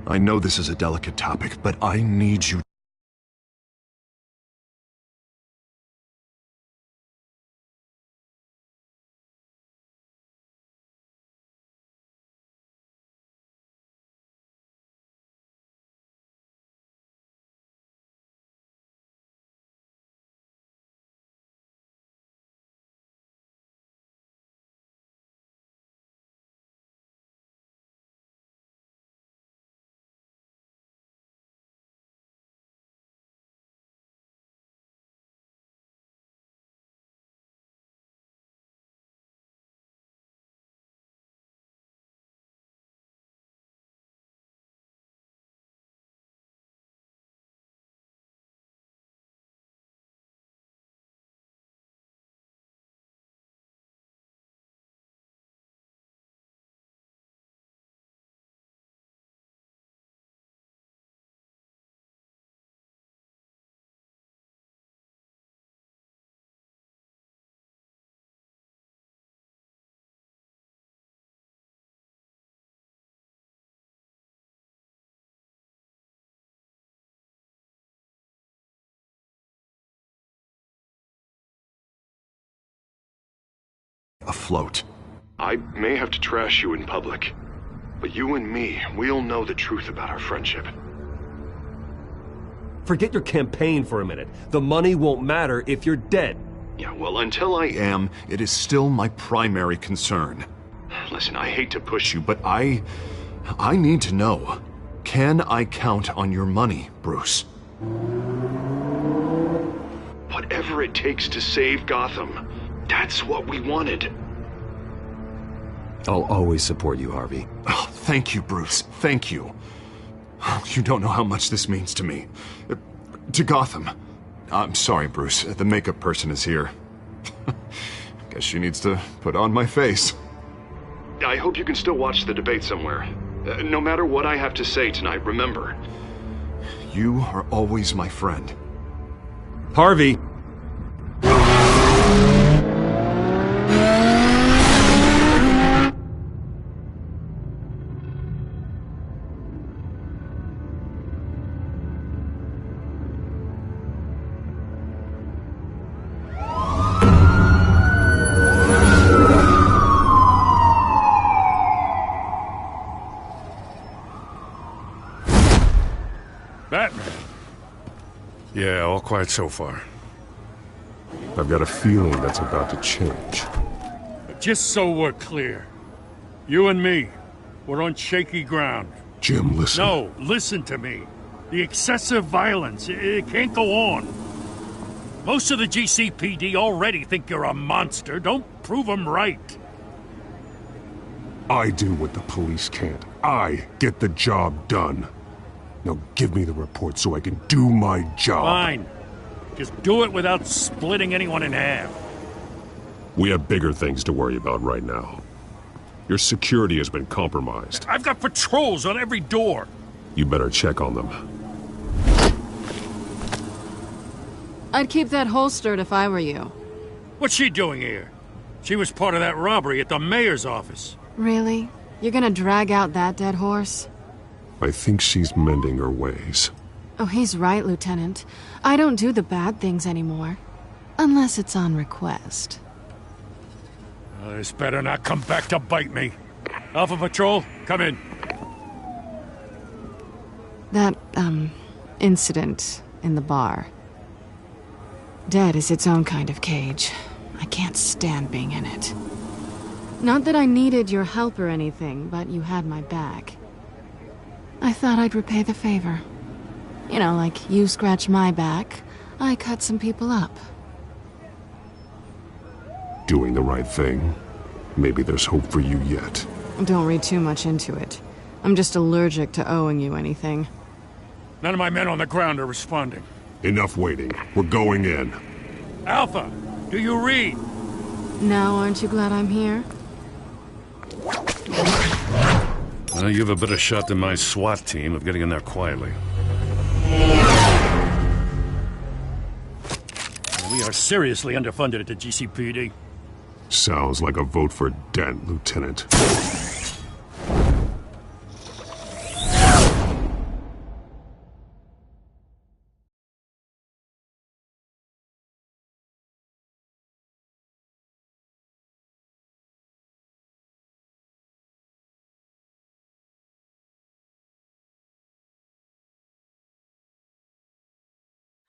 I know this is a delicate topic, but I need you. Afloat. I may have to trash you in public, but you and me, we'll know the truth about our friendship. Forget your campaign for a minute. The money won't matter if you're dead. Yeah, well, until I am, it is still my primary concern. Listen, I hate to push you, but I need to know. Can I count on your money, Bruce? Whatever it takes to save Gotham. That's what we wanted. I'll always support you, Harvey. Oh, thank you, Bruce. Thank you. You don't know how much this means to me. To Gotham. I'm sorry, Bruce. The makeup person is here. Guess she needs to put on my face. I hope you can still watch the debate somewhere. No matter what I have to say tonight, remember, you are always my friend. Harvey! Batman. Yeah, all quiet so far. I've got a feeling that's about to change. Just so we're clear, you and me, we're on shaky ground. Jim, listen. No, listen to me. The excessive violence, it can't go on. Most of the GCPD already think you're a monster. Don't prove them right. I do what the police can't. I get the job done. Now give me the report so I can do my job. Fine. Just do it without splitting anyone in half. We have bigger things to worry about right now. Your security has been compromised. I've got patrols on every door. You better check on them. I'd keep that holstered if I were you. What's she doing here? She was part of that robbery at the mayor's office. Really? You're gonna drag out that dead horse? I think she's mending her ways. Oh, he's right, Lieutenant. I don't do the bad things anymore. Unless it's on request. This better not come back to bite me. Alpha Patrol, come in. That, incident in the bar. Dead is its own kind of cage. I can't stand being in it. Not that I needed your help or anything, but you had my back. I thought I'd repay the favor. You know, like you scratch my back, I cut some people up. Doing the right thing. Maybe there's hope for you yet. Don't read too much into it. I'm just allergic to owing you anything. None of my men on the ground are responding. Enough waiting. We're going in. Alpha, do you read? Now aren't you glad I'm here? Well, you have a better shot than my SWAT team of getting in there quietly. We are seriously underfunded at the GCPD. Sounds like a vote for Dent, Lieutenant.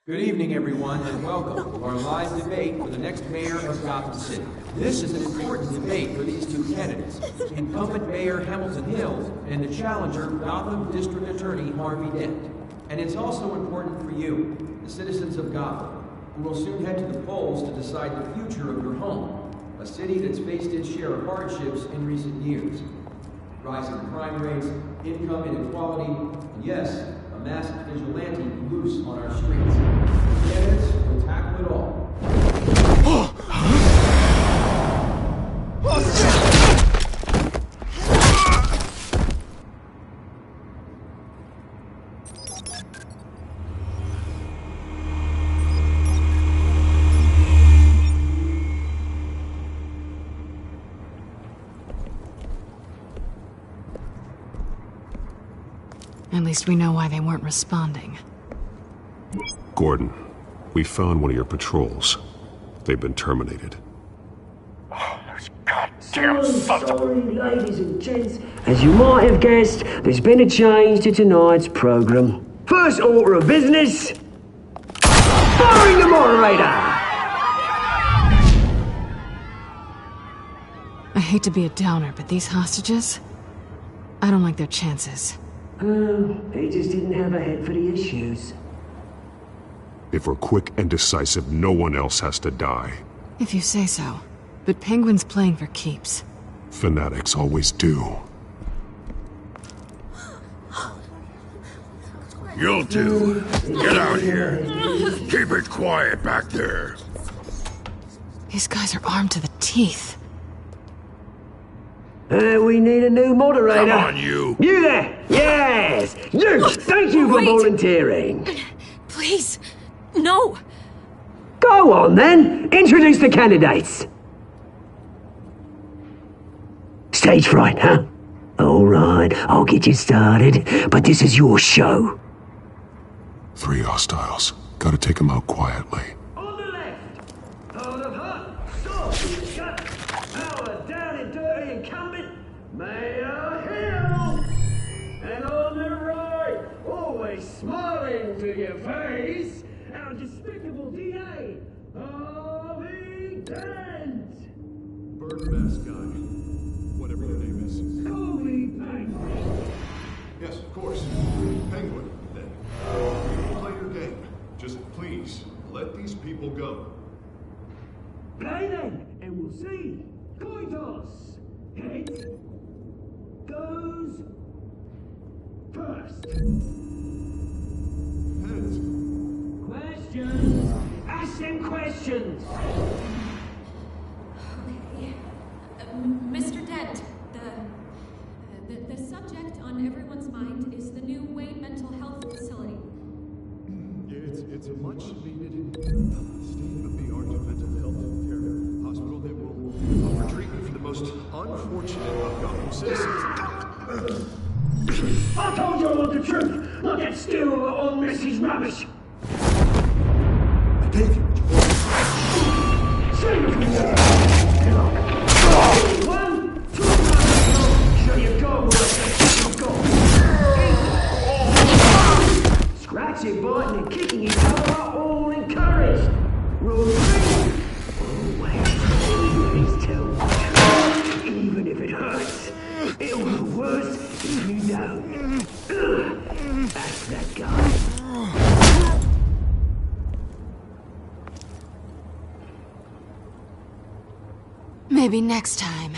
Good evening, everyone, and welcome to our live debate for the next mayor of Gotham City. This is an important debate for these two candidates, incumbent Mayor Hamilton Hill and the challenger, Gotham District Attorney Harvey Dent. And it's also important for you, the citizens of Gotham, who will soon head to the polls to decide the future of your home, a city that's faced its share of hardships in recent years. Rising crime rates, income inequality, and yes, a masked vigilante loose on our streets. Candidates will tackle it all. At least we know why they weren't responding. Gordon, we found one of your patrols. They've been terminated. Oh, those goddamn sons of... Sorry, ladies and gents. As you might have guessed, there's been a change to tonight's programme. First order of business, Bring the moderator! I hate to be a downer, but these hostages, I don't like their chances. He just didn't have a head for the issues. If we're quick and decisive, no one else has to die. If you say so. But Penguin's playing for keeps. Fanatics always do. You'll do. Get out here. Keep it quiet back there. These guys are armed to the teeth. We need a new moderator. Come on, you. You there! Yes! You! Thank you for volunteering. Please, no. Go on, then. Introduce the candidates. Stage fright, huh? All right, I'll get you started, but this is your show. 3 hostiles. Gotta take them out quietly. On the left, heart of heart, sword, gut, power, down and dirty incumbent, Mayor Hill. And on the right, always smiling to your face, our despicable DA, Harvey Dent. Bird mask guy. Whatever your name is. Call me Penguin. Yes, of course. Penguin, then. Play your game. Just please, let these people go. Play then, and we'll see. Coin toss. Head goes first. Heads. Questions. Ask them questions. Mr. Dent, the subject on everyone's mind is the new Wayne Mental Health Facility. It's a much-needed state-of-the-art mental health care hospital that will offer treatment for the most unfortunate of Gotham citizens. I told you all the truth. Look at still on Missy's rubbish. I gave you what you wanted. Save it from me. One, two, show you go where you go. Scratching, biting, and kicking each other are all encouraged. Rule 3. Always tell the truth, even if it hurts. It'll be worse if you don't. That's that guy. Maybe next time.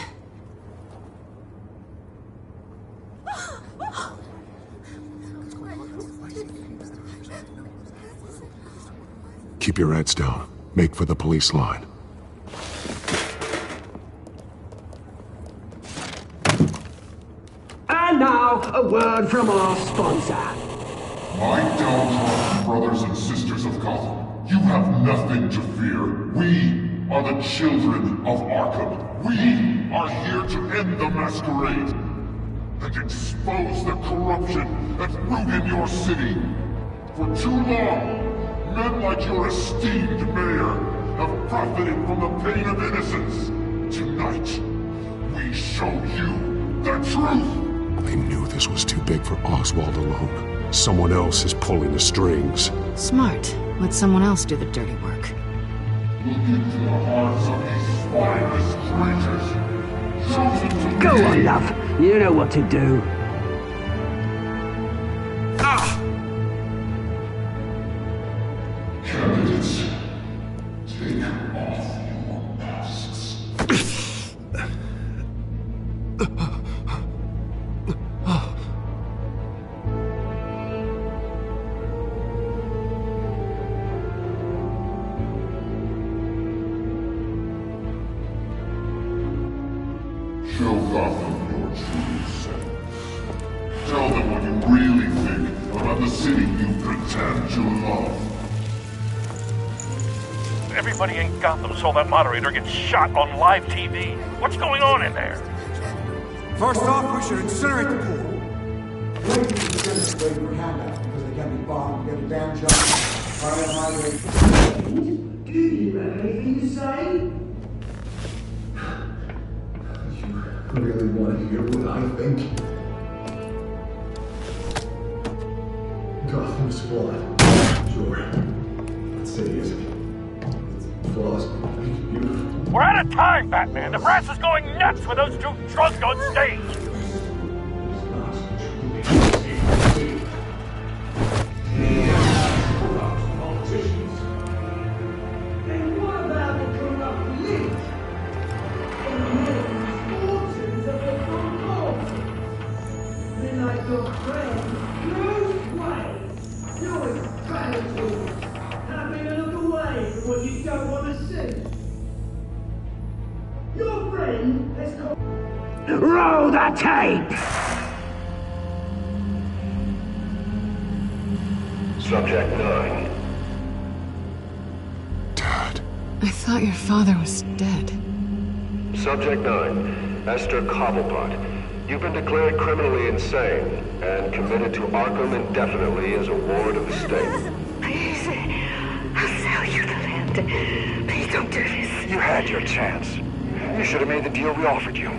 Keep your heads down. Make for the police line. And now, a word from our sponsor. My downtrodden brothers and sisters of Gotham, you have nothing to fear. We are the children of Arkham. We are here to end the masquerade and expose the corruption that ruined your city. For too long, men like your esteemed mayor have profited from the pain of innocence. Tonight, we show you the truth. I knew this was too big for Oswald alone. Someone else is pulling the strings. Smart. Let someone else do the dirty work. Look into the hearts of these spineless creatures. Chosen to Go on, love. You know what to do. Candidates, take off your masks. Show Gotham your true self. Tell them what you really think about the city you pretend to love. Everybody in Gotham saw that moderator get shot on live TV. What's going on in there? First off, we should incinerate the pool. Wait for the demonstrate for handouts because they can be bombed to get a damn job. Do you have anything to say? You really want to hear what I think? Gotham's flawed. Sure. Let's We're out of time, Batman. The press is going nuts with those two drunks on stage. And what about the corrupt elite? And the fortunes of the concourse? Then like your friend, Bruce Wayne, you're incredible. Having a look away from what you don't want to see. Your friend has called... Roll the tape! Subject 9. I thought your father was dead. Subject 9, Esther Cobblepot. You've been declared criminally insane and committed to Arkham indefinitely as a ward of the state. Please, I'll sell you the land. Please don't do this. You had your chance. You should have made the deal we offered you.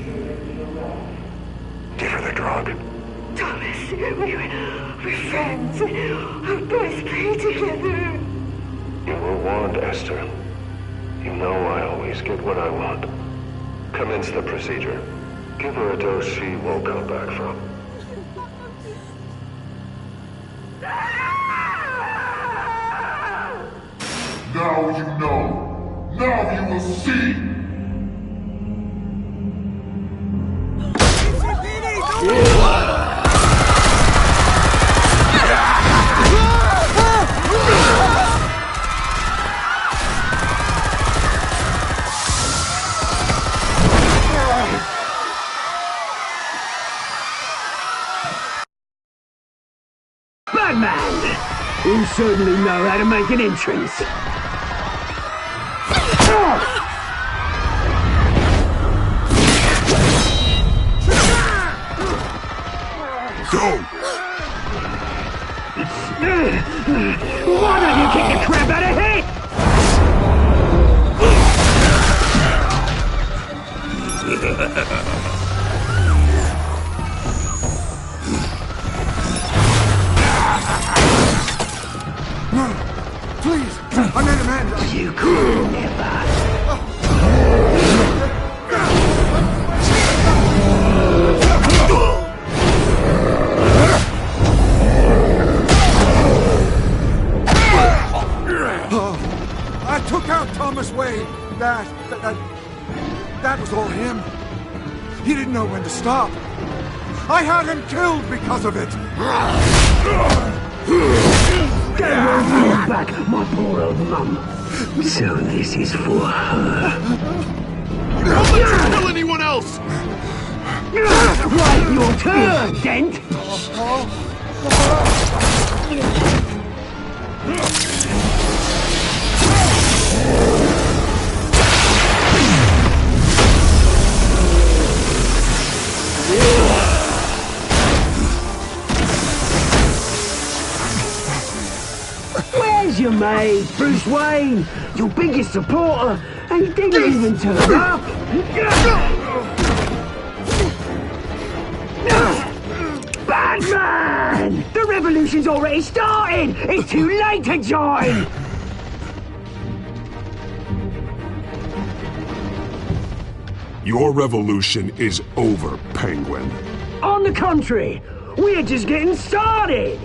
Give her the drug. Thomas, we're friends. Our boys play together. You were warned, Esther. You know I always get what I want. Commence the procedure. Give her a dose she won't come back from. Now you know. Now you will see. Batman! You certainly know how to make an entrance. Go! Why don't you kick the crap out of him? Please, I made amends. You could never. I took out Thomas Wayne. That was all him. He didn't know when to stop. I had him killed because of it. They won't bring back my poor old mum. So this is for her. Don't let her kill anyone else! Right, your turn, Dent! Where's your mate, Bruce Wayne? Your biggest supporter, and he didn't even turn up. Batman! The revolution's already started! It's too late to join! Your revolution is over, Penguin. On the contrary, we're just getting started!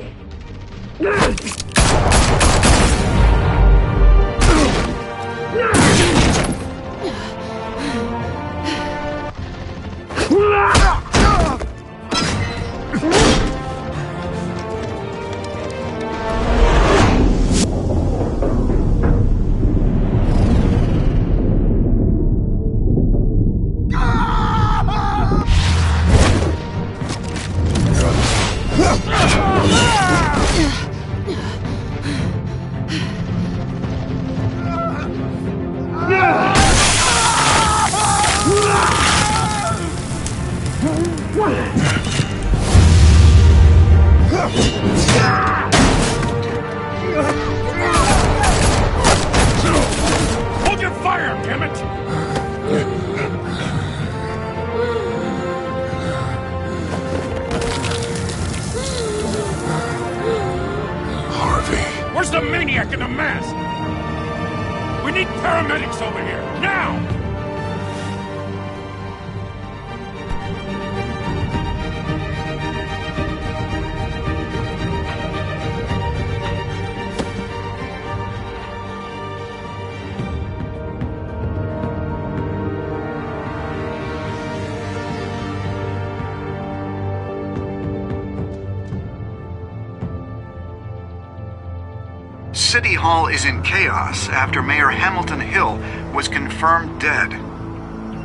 City Hall is in chaos after Mayor Hamilton Hill was confirmed dead.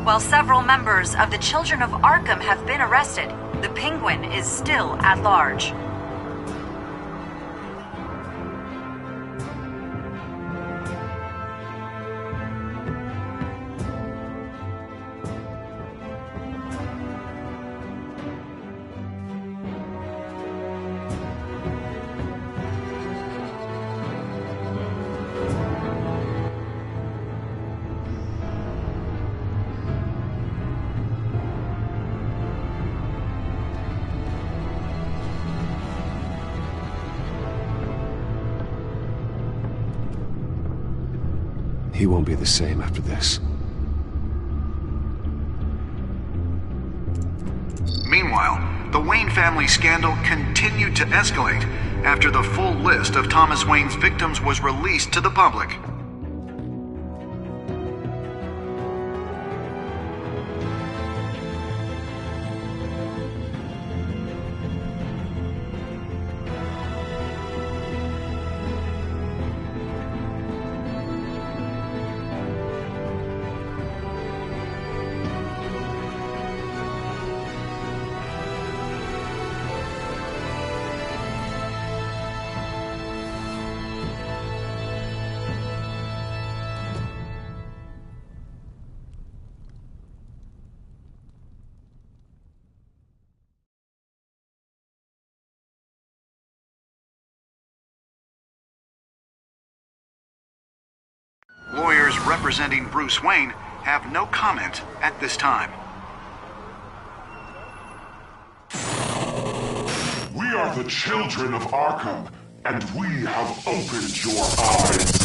While several members of the Children of Arkham have been arrested, the Penguin is still at large. He won't be the same after this. Meanwhile, the Wayne family scandal continued to escalate after the full list of Thomas Wayne's victims was released to the public. Lawyers representing Bruce Wayne have no comment at this time. We are the children of Arkham, and we have opened your eyes.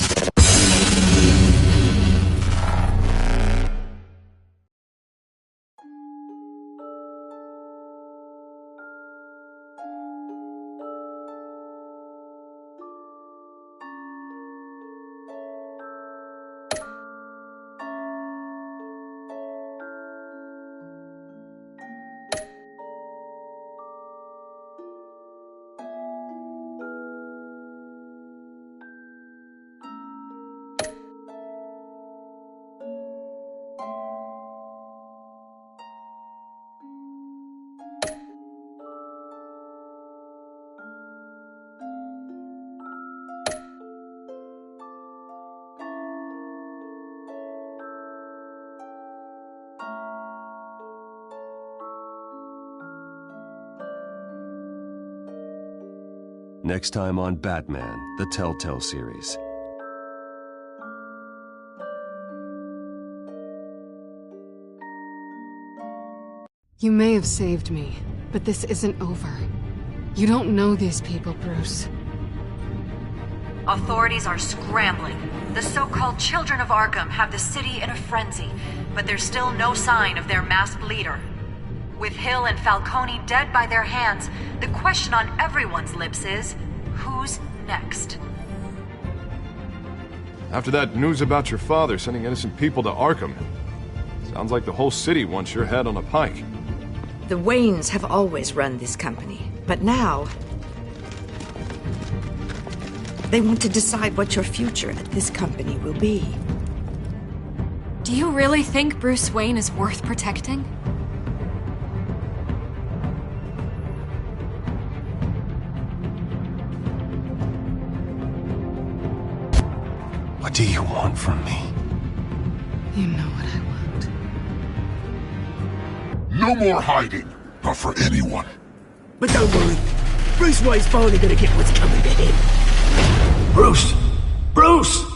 Next time on Batman, the Telltale series. You may have saved me, but this isn't over. You don't know these people, Bruce. Authorities are scrambling. The so-called Children of Arkham have the city in a frenzy, but there's still no sign of their masked leader. With Hill and Falcone dead by their hands, the question on everyone's lips is, who's next? After that news about your father sending innocent people to Arkham, sounds like the whole city wants your head on a pike. The Waynes have always run this company, but now they want to decide what your future at this company will be. Do you really think Bruce Wayne is worth protecting? What do you want from me? You know what I want. No more hiding, not for anyone. But don't worry, Bruce Wayne's finally gonna get what's coming to him. Bruce! Bruce!